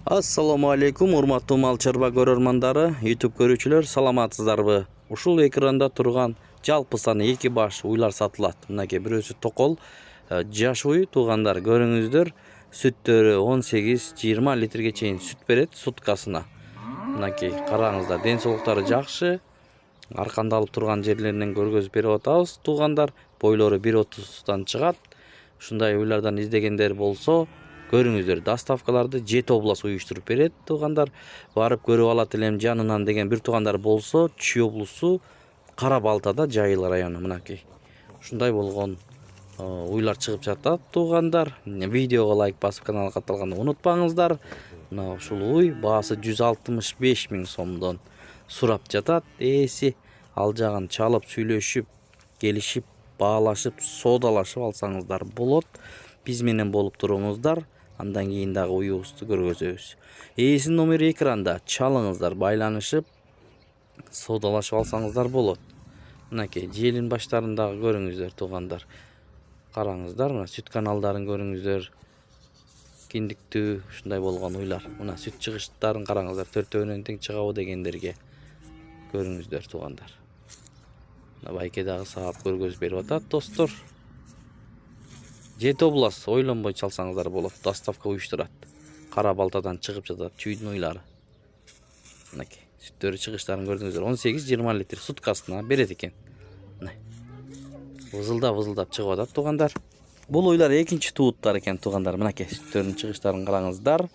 Assalamu алейкум, урматтуу мал чарба көрөрмандары, YouTube көрүүчүлөр, саламатсыздарбы? Ушул экранда турган жалпы саны 2 баш уйлар сатылат. Мынакей бирөөсү токол, жаш уй туугандар, көрүңүздөр, сүттөрү 18-20 литрге чейин сүт берет суткасына. Мынакей караңыздар, ден соолуктары жакшы. Аркандалып турган жерлеринен көргөзүп берип атабыз, туугандар. Бойлору 1.30-дан чыгат. Ушундай уйлардан издегендер болсо, көрүңүздөр, доставкаларды Жет обласы уюштуруп берет, туугандар. Барып көрүп алат элем жанынан деген бир туугандар болсо, Чүй облусу Кара Балтада, Жайыл району. Мынакей ушундай болгон уйлар чыгып жатат, туугандар. Видеого лайк басып каналга катталганды унутпаңыздар. Мына ушул уй баасы 165 000 сомдон сурап жатат. Ээси ал жагын чалып, сүйлөшүп, келишип, баалашып, соодалашып алсаңыздар болот. Биз менен болуп туруңуздар. Андан кийин дагы уюбузду көргөзөбүз. Ээсинин номери экранда, чалыңыздар, байланышып, соодалашып алсаңыздар болот. Мынакей желин баштарындагы көрүңүздөр, туугандар. Караңыздар, мына сүт каналдарын көрүңүздөр. Киндиктүү ушундай болгон уйлар. Мына сүт чыгыштарын караңыздар, төртөөнөн тең чыгабы дегендерге көрүңүздөр, туугандар. Мына байке дагы саап көргөзүп берип атат, достор. Жет обласы ойлонбой чалсаңыздар болот. Доставка уюштурат. Кара Балтадан чыгып жатат чүйдүн уйлары. Мынакей сүттөрү чыгыштарын көрдүңүздөр. 18-20 литр суткасына берет экен. Мына вызылдап чыгып атат, туугандар. Бул уйлар экинчи тууттар экен, туугандар. Мынакей сүттөрүнүн чыгыштарын караңыздар.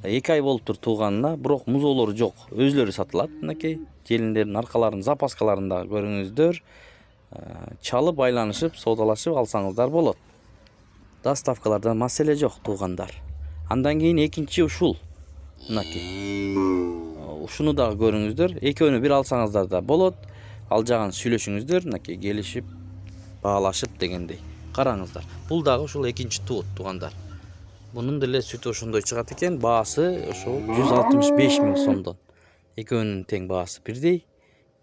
2 ай болуптур тууганына, бирок музоолору жок. Өзлөрү сатылат. Мынакей желиндердин аркаларын, запаскаларында көрүңүздөр. Чалып, байланышып, соодалашып алсаңыздар болот. Доставкалардан маселе жок, туугандар. Андан кийин экинчи ушул. Мынакей. Ушуну дагы көрүңүздөр. Экөөнү бир алсаңыздар да болот. Ал жагын сүйлөшүңүздөр, мынакей келишип, баалашып дегендей. Караңыздар. Бул дагы ушул экинчи туут, туугандар. Бунун деле сүтү ошондой чыгат экен. Баасы ошол 165 000 сомдон. Экөөнүн тең баасы бирдей.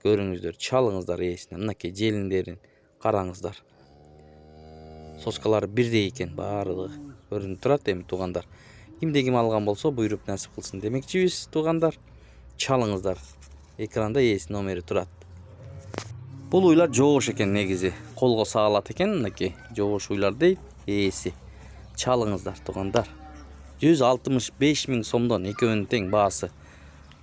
Көрүңүздөр, чалыңыздар ээсине. Мынакей желиндерин караңыздар. Соскалары бирдей экен, баардыгы көрүнүп турат эми, туугандар. Кимде ким алган болсо, буйруп насип кылсын демекчибиз, туугандар. Чалыңыздар. Экранда ээси номери турат. Бул уйлар жоош экен негизи. Колго саалат экен, мынакей жоош уйлар дейт ээси. Чалыңыздар, туугандар. 165 000 сомдон экөөнүн тең баасы.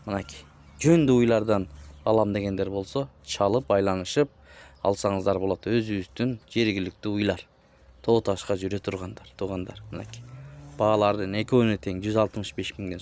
Мынакей жөндүү уйлардан алам дегендер болсо, чалып, байланышып алсаңыздар болот. Өзүбүздүн жергиликтүү уйлар. Тоо ташка жүрө тургандар, туугандар. Мынакей баалардын экөөнү тең 165 000